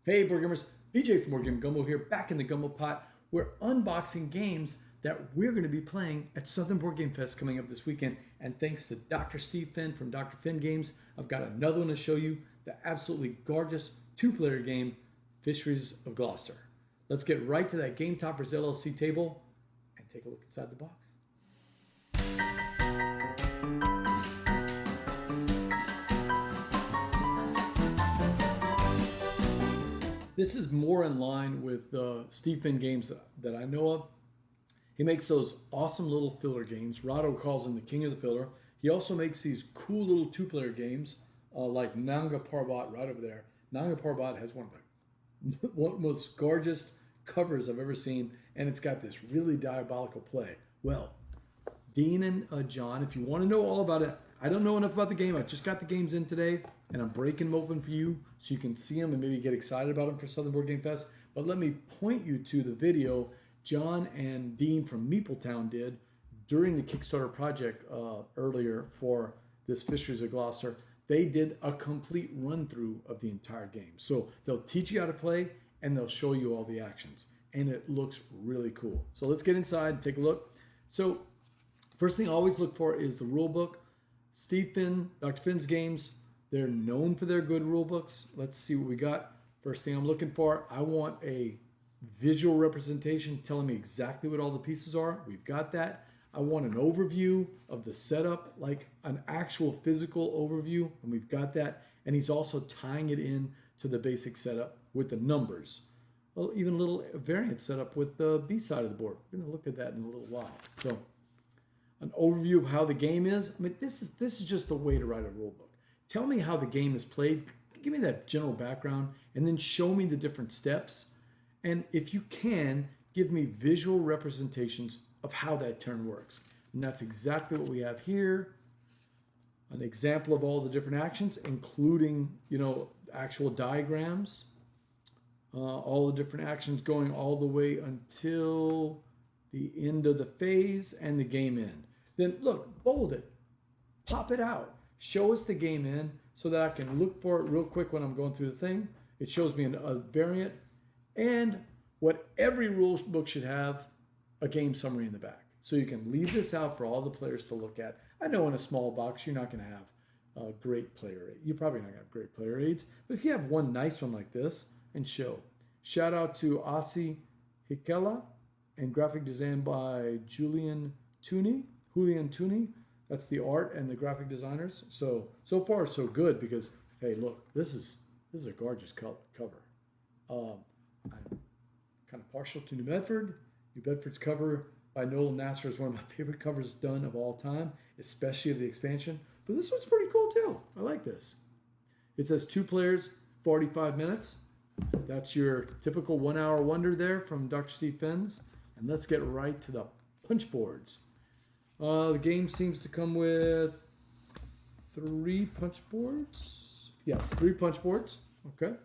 Hey, board gamers, BJ from Game Gumbo here, back in the Gumbo Pot. We're unboxing games that we're going to be playing at Southern Board Game Fest coming up this weekend. And thanks to Dr. Steve Finn from Dr. Finn Games, I've got another one to show you, the absolutely gorgeous two-player game, Fisheries of Gloucester. Let's get right to that Game Toppers LLC table and take a look inside the box. This is more in line with the Steve Finn games that I know of. He makes those awesome little filler games. Rado calls him the king of the filler. He also makes these cool little two-player games like Nanga Parbat right over there. Nanga Parbat has one of the most gorgeous covers I've ever seen, and it's got this really diabolical play. Well, Dean and John, if you want to know all about it, I don't know enough about the game. I just got the games in today, and I'm breaking them open for you so you can see them and maybe get excited about them for Southern Board Game Fest. But let me point you to the video John and Dean from MeepleTown did during the Kickstarter project earlier for this Fisheries of Gloucester. They did a complete run-through of the entire game. So they'll teach you how to play, and they'll show you all the actions. And it looks really cool. So let's get inside and take a look. So first thing I always look for is the rule book. Steve Finn, Dr. Finn's games, they're known for their good rule books. Let's see what we got. First thing I'm looking for, I want a visual representation telling me exactly what all the pieces are. We've got that. I want an overview of the setup, like an actual physical overview, and we've got that. And he's also tying it in to the basic setup with the numbers. Well, even a little variant setup with the B side of the board. We're going to look at that in a little while. So an overview of how the game is. I mean, this is just a way to write a rule book. Tell me how the game is played. Give me that general background, and then show me the different steps. And if you can, give me visual representations of how that turn works. And that's exactly what we have here. An example of all the different actions, including, actual diagrams. All the different actions going all the way until the end of the phase and the game end. Then look, bold it, pop it out, show us the game end so that I can look for it real quick when I'm going through the thing. It shows me a variant and what every rules book should have, a game summary in the back. So you can leave this out for all the players to look at. I know in a small box you're not going to have a great player aid. You're probably not going to have great player aids, but if you have one nice one like this and show. Shout out to Asi Hikela and graphic design by Julian Tooney. That's the art and the graphic designers. So far so good because, hey, look, this is a gorgeous cover. I'm kind of partial to New Bedford. New Bedford's cover by Noel Nasser is one of my favorite covers done of all time, especially of the expansion. But this one's pretty cool too. I like this. It says 2 players, 45 minutes. That's your typical 1 hour wonder there from Dr. Steve Finn's. And let's get right to the punch boards. The game seems to come with 3 punch boards. Yeah, 3 punch boards. Okay.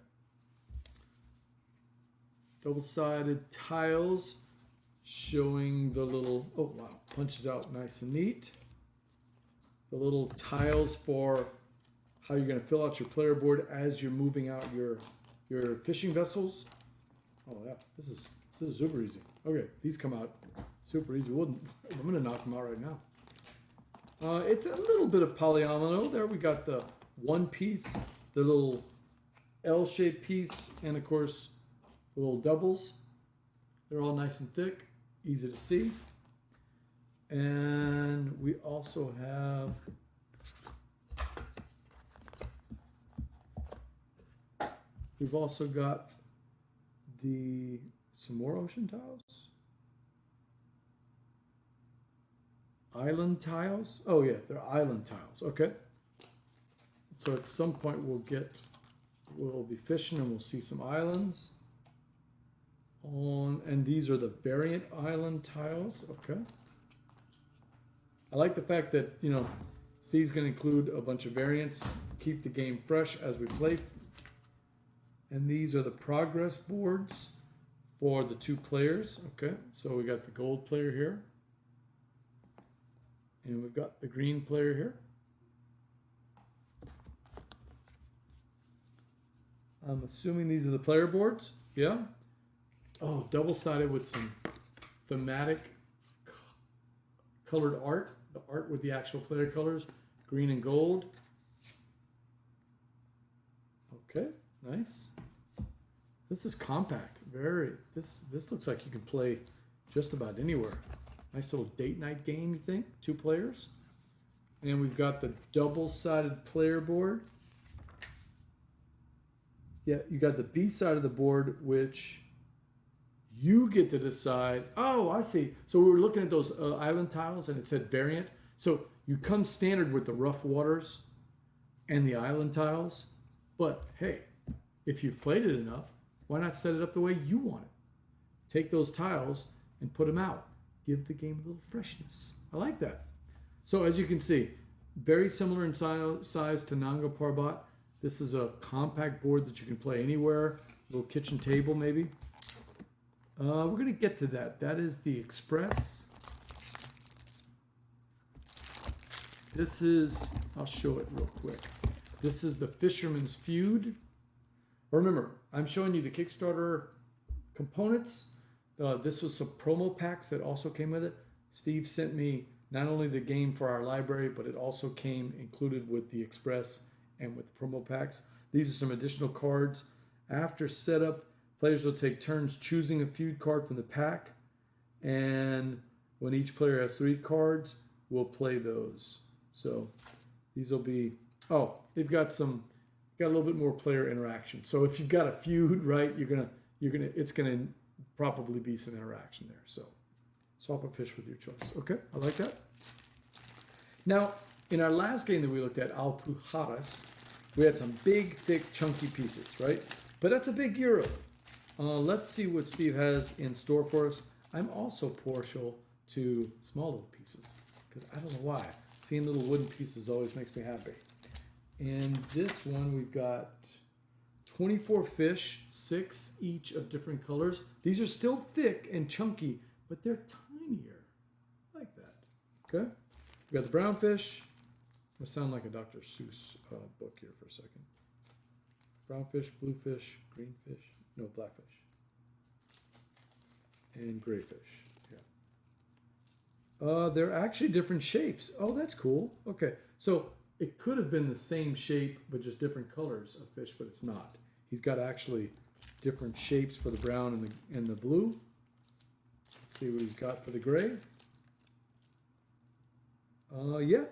Double-sided tiles showing the little, oh wow, punches out nice and neat. The little tiles for how you're going to fill out your player board as you're moving out your fishing vessels. Oh yeah, this is super easy. Okay, these come out super easy. I'm going to knock them out right now. It's a little bit of polyomino. There we got the one piece, the little L-shaped piece, and of course the little doubles. They're all nice and thick, easy to see. And we also have we've also got some more ocean tiles. Island tiles. Oh yeah, they're island tiles. Okay. So at some point we'll be fishing and we'll see some islands. And these are the variant island tiles. Okay. I like the fact that, Steve's going to include a bunch of variants, keep the game fresh as we play. And these are the progress boards for the 2 players. Okay, so we got the gold player here. And we've got the green player here. I'm assuming these are the player boards. Yeah. Oh, double-sided with some thematic colored art. The art with the actual player colors, green and gold. Okay, nice. This is compact. This looks like you can play just about anywhere. Nice little date night game, you think? 2 players. And we've got the double-sided player board. Yeah, you got the B side of the board, which you get to decide. Oh, I see. So we were looking at those island tiles, and it said variant. So you come standard with the rough waters and the island tiles. But hey, if you've played it enough, why not set it up the way you want it? Take those tiles and put them out. Give the game a little freshness. I like that. So as you can see, very similar in size to Nanga Parbat. This is a compact board that you can play anywhere. A little kitchen table maybe. We're going to get to that. That is the Express. This is, I'll show it real quick. This is the Fisherman's Feud. Remember, I'm showing you the Kickstarter components. This was some promo packs that also came with it. Steve sent me not only the game for our library, but it also came included with the Express and with the promo packs. These are some additional cards. After setup, players will take turns choosing a feud card from the pack. And when each player has 3 cards, we'll play those. So these will be, oh, they've got a little bit more player interaction. So if you've got a feud, right, it's gonna probably be some interaction there. So swap a fish with your choice. Okay, I like that. Now, in our last game that we looked at, Alpujarras, we had some big, thick, chunky pieces, right? But that's a big euro. Let's see what Steve has in store for us. I'm also partial to small little pieces because I don't know why. Seeing little wooden pieces always makes me happy. In this one, we've got 24 fish, 6 each of different colors. These are still thick and chunky, but they're tinier. I like that. Okay. We got the brown fish. I sound like a Dr. Seuss book here for a second. Brown fish, blue fish, green fish, no, black fish, and gray fish. Yeah. They're actually different shapes. Oh, that's cool. Okay, so it could have been the same shape but just different colors of fish, but it's not. He's got actually different shapes for the brown and the blue. Let's see what he's got for the gray. Yeah,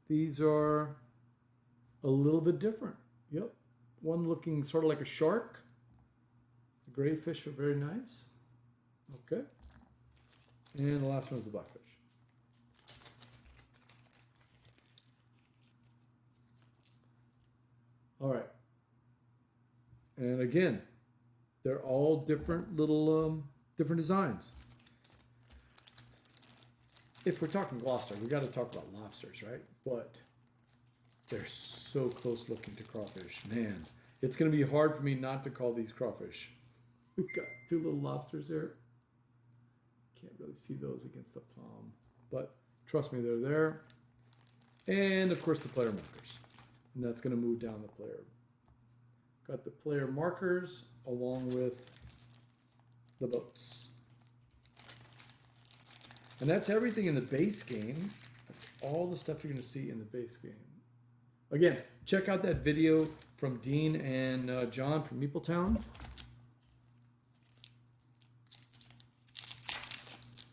these are a little bit different. Yep. One looking sort of like a shark. The gray fish are very nice. Okay. And the last one is the black fish. All right. And again, they're all different little, different designs. If we're talking Gloucester, we got to talk about lobsters, right? But they're so close looking to crawfish. Man, it's going to be hard for me not to call these crawfish. We've got 2 little lobsters there. Can't really see those against the palm, but trust me, they're there. And of course the player markers. And that's going to move down the player. Got the player markers along with the boats. And that's everything in the base game. That's all the stuff you're going to see in the base game. Again, check out that video from Dean and John from MeepleTown.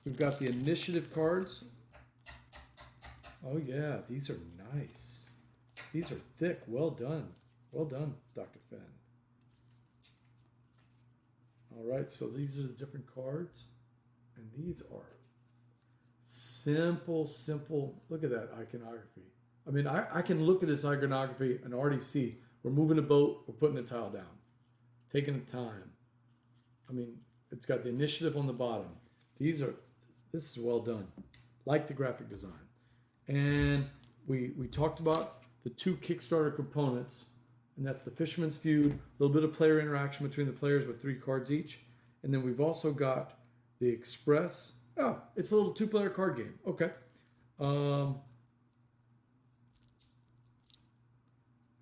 We've got the initiative cards. Oh yeah, these are nice. These are thick. Well done. Well done, Dr. Fenn. All right, so these are the different cards. And these are simple. Look at that iconography. I mean, I can look at this iconography and already see we're moving a boat, we're putting a tile down, taking the time. I mean, it's got the initiative on the bottom. This is well done. Like the graphic design. And we talked about the 2 Kickstarter components, and that's the Fisherman's Feud, a little bit of player interaction between the players with 3 cards each. And then we've also got the Express. Oh, it's a little 2-player card game. Okay. I'm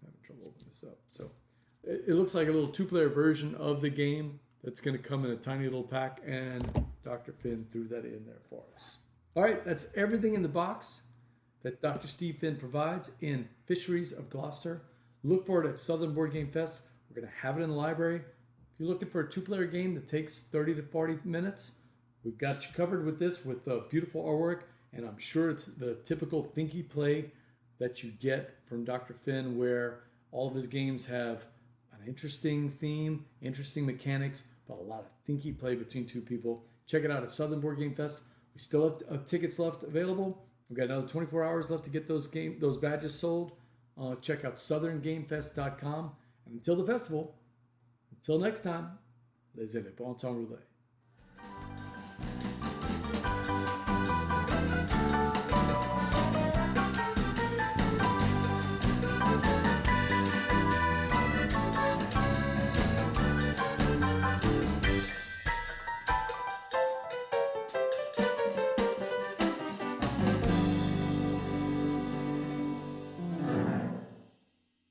having trouble opening this up. So It looks like a little two-player version of the game that's going to come in a tiny little pack, and Dr. Finn threw that in there for us. All right, that's everything in the box that Dr. Steve Finn provides in Fisheries of Gloucester. Look for it at Southern Board Game Fest. We're going to have it in the library. If you're looking for a two-player game that takes 30 to 40 minutes, we've got you covered with this, with beautiful artwork, and I'm sure it's the typical thinky play that you get from Dr. Finn, where all of his games have an interesting theme, interesting mechanics, but a lot of thinky play between two people. Check it out at Southern Board Game Fest. We still have tickets left available. We've got another 24 hours left to get those badges sold. Check out southerngamefest.com. And until the festival, until next time, Laissez, temps, rouler.